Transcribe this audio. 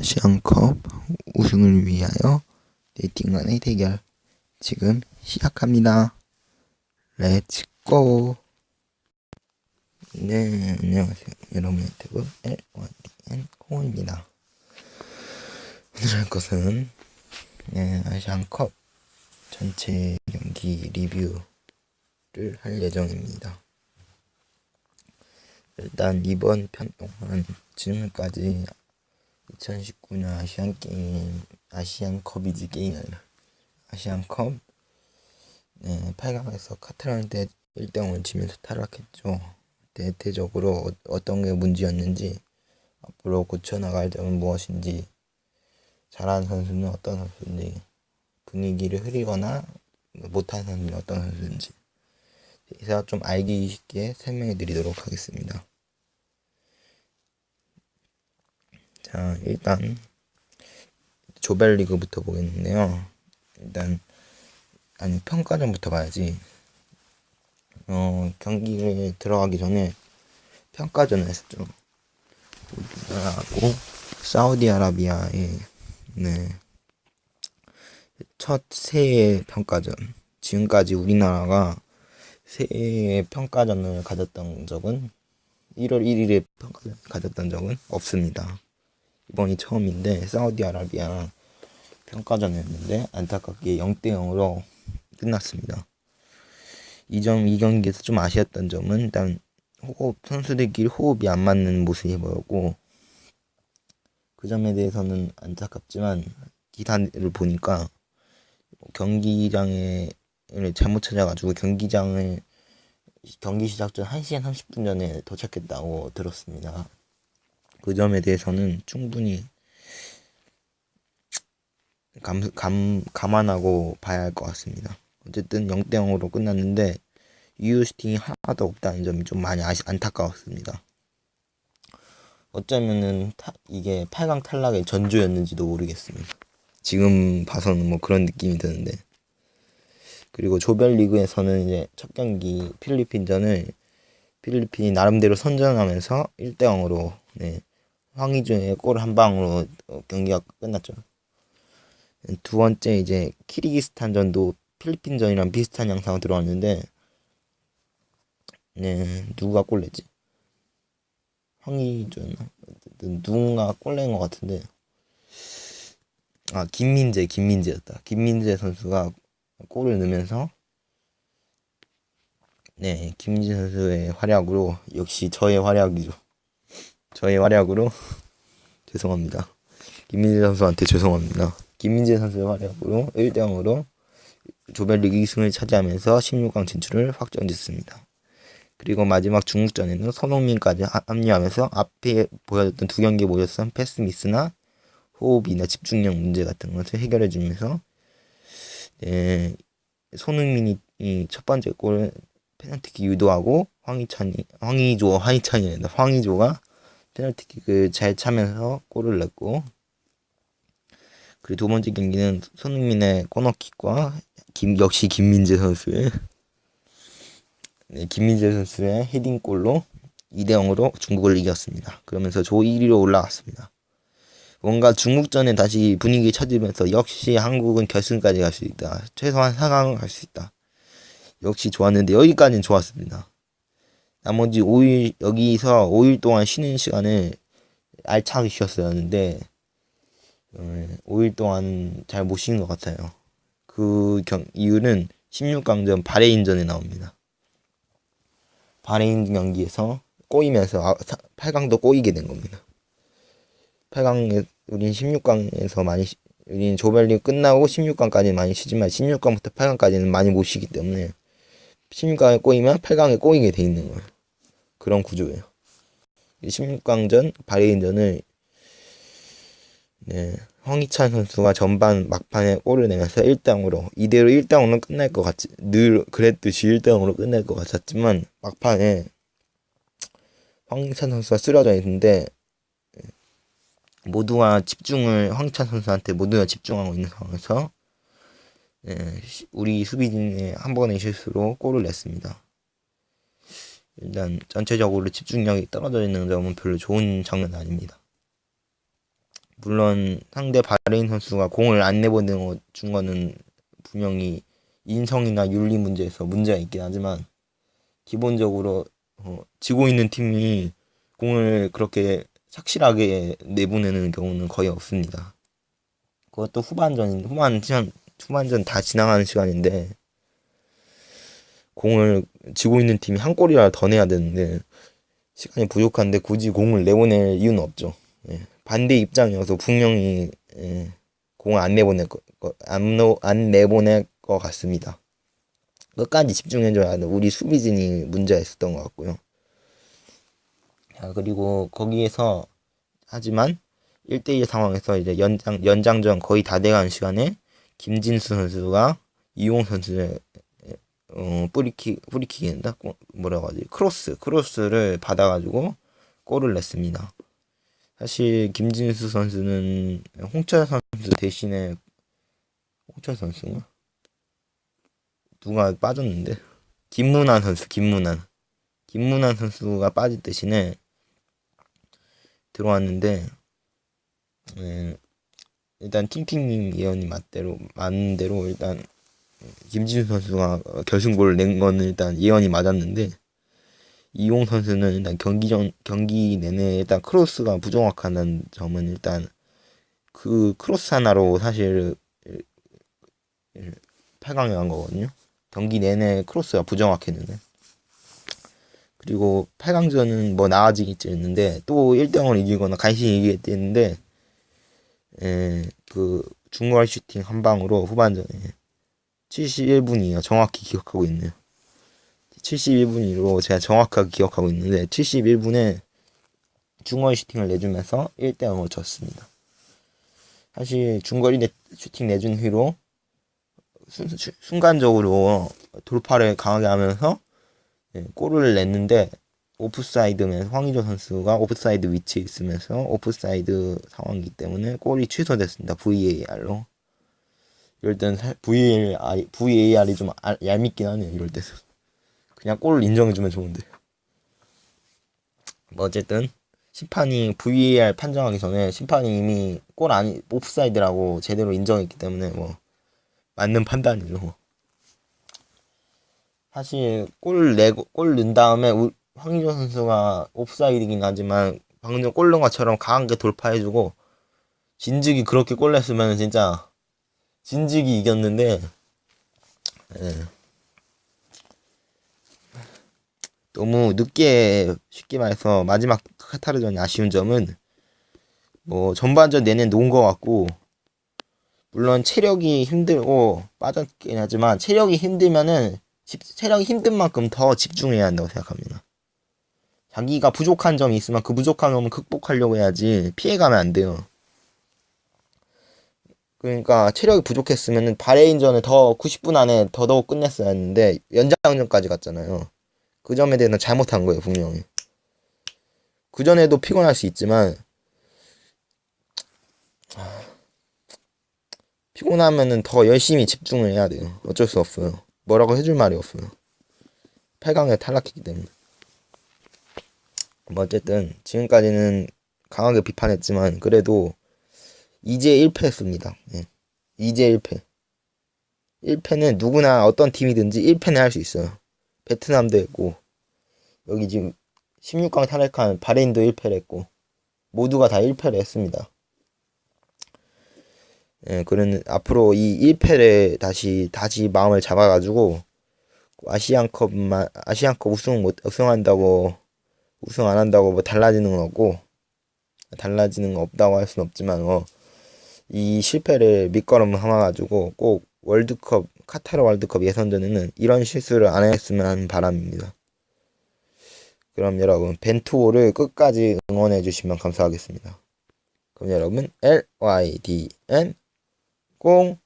아시안컵 우승을 위하여 네팅간의 대결 지금 시작합니다. 렛츠고. 네, 안녕하세요. 여러분의 유튜브 L1DN 콩입니다. 오늘 할 것은 아시안컵 전체 경기 리뷰를 할 예정입니다. 일단 이번 편 동안 지금까지 2019년 아시안컵이지 게임이 아니라 아시안컵 8강에서 카타르한테 1대0을 지면서 탈락했죠. 대체적으로 어떤 게 문제였는지, 앞으로 고쳐나갈 점은 무엇인지, 잘하는 선수는 어떤 선수인지, 분위기를 흐리거나 못하는 선수는 어떤 선수인지 그래서 좀 알기 쉽게 설명해 드리도록 하겠습니다. 자, 일단 조별리그부터 보겠는데요. 일단 평가전부터 봐야지. 경기에 들어가기 전에 평가전을 했었죠. 우리나라하고 사우디아라비아의 첫 새해 평가전. 지금까지 우리나라가 새해 평가전을 가졌던 적은 1월 1일에 평가전 가졌던 적은 없습니다. 이번이 처음인데 사우디아라비아 평가전이었는데 안타깝게 0대0으로 끝났습니다. 이 경기에서 좀 아쉬웠던 점은 일단 선수들끼리 호흡이 안 맞는 모습이 보였고, 그 점에 대해서는 안타깝지만 기사를 보니까 경기장을 잘못 찾아가지고 경기 시작 전 1시간 30분 전에 도착했다고 들었습니다. 그 점에 대해서는 충분히 감안하고 봐야 할 것 같습니다. 어쨌든 0대0으로 끝났는데 유효 슈팅이 하나도 없다는 점이 좀 많이 안타까웠습니다. 어쩌면은 이게 8강 탈락의 전조였는지도 모르겠습니다. 지금 봐서는 뭐 그런 느낌이 드는데. 그리고 조별리그에서는 이제 첫 경기 필리핀전을 필리핀이 나름대로 선전하면서 1대0으로 황의조의 골 한 방으로 경기가 끝났죠. 두 번째 이제 키르기스탄전도 필리핀전이랑 비슷한 양상으로 들어왔는데 누가 골 냈지? 황의조였나? 누군가 골 낸 것 같은데 김민재였다. 김민재 선수가 골을 넣으면서 김민재 선수의 활약으로, 역시 저의 활약이죠. 저의 활약으로 죄송합니다. 김민재 선수한테 죄송합니다. 김민재 선수의 활약으로 1대0으로 조별리그 2승을 차지하면서 16강 진출을 확정짓습니다. 그리고 마지막 중국전에는 손흥민까지 합류하면서 앞에 보여줬던 두 경기에 보였던 패스 미스나 호흡이나 집중력 문제 같은 것을 해결해주면서 손흥민이 첫 번째 골을 페널티킥 유도하고 황의조가 페널티킥을 잘 차면서 골을 넣고, 그리고 두 번째 경기는 손흥민의 코너킥과 역시 김민재 선수의 헤딩골로 2대0으로 중국을 이겼습니다. 그러면서 조 1위로 올라갔습니다. 뭔가 중국전에 다시 분위기 쳐지면서 역시 한국은 결승까지 갈 수 있다. 최소한 4강은 갈 수 있다. 역시 좋았는데 여기까지는 좋았습니다. 나머지 5일, 여기서 5일 동안 쉬는 시간을 알차게 쉬었어야 하는데 5일 동안 잘 못 쉰 것 같아요. 그 이유는 16강전 바레인전에 나옵니다. 바레인 경기에서 꼬이면서 8강도 꼬이게 된 겁니다. 8강에 우린 16강에서 우린 조별리그 끝나고 16강까지는 많이 쉬지만 16강부터 8강까지는 많이 못 쉬기 때문에 16강에 꼬이면 8강에 꼬이게 돼 있는 거예요. 그런 구조예요. 16강전 바레인전을 황희찬 선수가 전반 막판에 골을 내면서 1대0으로 이대로 1대0으로 끝날 것 같지, 늘 그랬듯이 1대0으로 끝날 것 같았지만 막판에 황희찬 선수가 쓰러져 있는데 황희찬 선수한테 모두가 집중하고 있는 상황에서 우리 수비진의 한 번의 실수로 골을 냈습니다. 일단 전체적으로 집중력이 떨어져 있는 점은 별로 좋은 장면은 아닙니다. 물론 상대 바레인 선수가 공을 안 내보내고 준 거는 분명히 인성이나 윤리 문제에서 문제가 있긴 하지만 기본적으로 지고 있는 팀이 공을 그렇게 착실하게 내보내는 경우는 거의 없습니다. 그것도 후반전 다 지나가는 시간인데 공을 지고 있는 팀이 한 골이라도 더 내야 되는데 시간이 부족한데 굳이 공을 내보낼 이유는 없죠. 예. 반대 입장이어서 분명히 공을 안 내보낼 것 같습니다. 끝까지 집중해줘야 하는 우리 수비진이 문제가 있었던 것 같고요. 자, 그리고 거기에서 하지만 1대1 상황에서 이제 연장전 거의 다 돼가는 시간에 김진수 선수가 이용 선수의 프리킥인다 뭐라고 하지 크로스를 받아가지고 골을 냈습니다. 사실 김진수 선수는 홍철 선수 대신에 홍철 선수가 누가 빠졌는데 김문환 선수가 빠질 대신에 들어왔는데 일단 팅팅님 예언이 맞는 대로 일단 김진수 선수가 결승골을 낸 거는 일단 예언이 맞았는데 이용 선수는 일단 경기 내내 일단 크로스가 부정확하다는 점은 일단 그 크로스 하나로 사실 8강에 간 거거든요. 경기 내내 크로스가 부정확했는데 그리고 8강전은 뭐 나아지겠지 했는데 또 1대0을 이기거나 간신히 이기겠지 했는데 그 중거리 슈팅 한 방으로 후반전에 71분이요. 정확히 기억하고 있네요. 71분으로 제가 정확하게 기억하고 있는데 71분에 중거리 슈팅을 내주면서 1대0으로 졌습니다. 사실 중거리 슈팅 내준 후로 순간적으로 돌파를 강하게 하면서 골을 냈는데 오프사이드면서 황의조 선수가 오프사이드 위치에 있으면서 오프사이드 상황이기 때문에 골이 취소됐습니다. VAR로. 이럴 때는 VAR이 좀 얄밉긴 하네요. 이럴 때는 그냥 골을 인정해주면 좋은데 뭐 어쨌든 심판이 VAR 판정하기 전에 심판이 이미 골 아니 오프사이드라고 제대로 인정했기 때문에 뭐 맞는 판단이죠. 사실 골 넣은 다음에 황의조 선수가 옵사이드긴 하지만 방금 전 골 넣은 것처럼 강하게 돌파해주고 진즉이 그렇게 골 냈으면 진짜 진즉이 이겼는데 너무 늦게 쉽게 말해서 마지막 카타르전이 아쉬운 점은 뭐 전반전 내내 놓은 것 같고 물론 체력이 힘들고 빠졌긴 하지만 체력이 힘든 만큼 더 집중해야 한다고 생각합니다. 자기가 부족한 점이 있으면 그 부족한 점을 극복하려고 해야지 피해가면 안 돼요. 그러니까 체력이 부족했으면 바레인전을 더 90분 안에 더더욱 끝냈어야 했는데 연장전까지 갔잖아요. 그 점에 대해서는 잘못한 거예요, 분명히. 그 전에도 피곤할 수 있지만 피곤하면은 더 열심히 집중을 해야 돼요. 어쩔 수 없어요. 뭐라고 해줄 말이 없어요. 8강에 탈락했기 때문에. 뭐 어쨌든 지금까지는 강하게 비판했지만 그래도 이제 1패했습니다. 예. 이제 1패. 1패는 누구나 어떤 팀이든지 1패는 할 수 있어요. 베트남도 했고 여기 지금 16강 탈락한 바레인도 1패를 했고 모두가 다 1패를 했습니다. 예, 그러는 앞으로 이 1패를 다시 마음을 잡아가지고 아시안컵 우승한다고 우승 안 한다고 뭐 달라지는 건 없고 달라지는 거 없다고 할 수는 없지만 이 실패를 밑거름 삼아가지고 꼭 카타르 월드컵 예선전에는 이런 실수를 안 했으면 하는 바람입니다. 그럼 여러분 벤투호를 끝까지 응원해 주시면 감사하겠습니다. 그럼 여러분 LYDN 05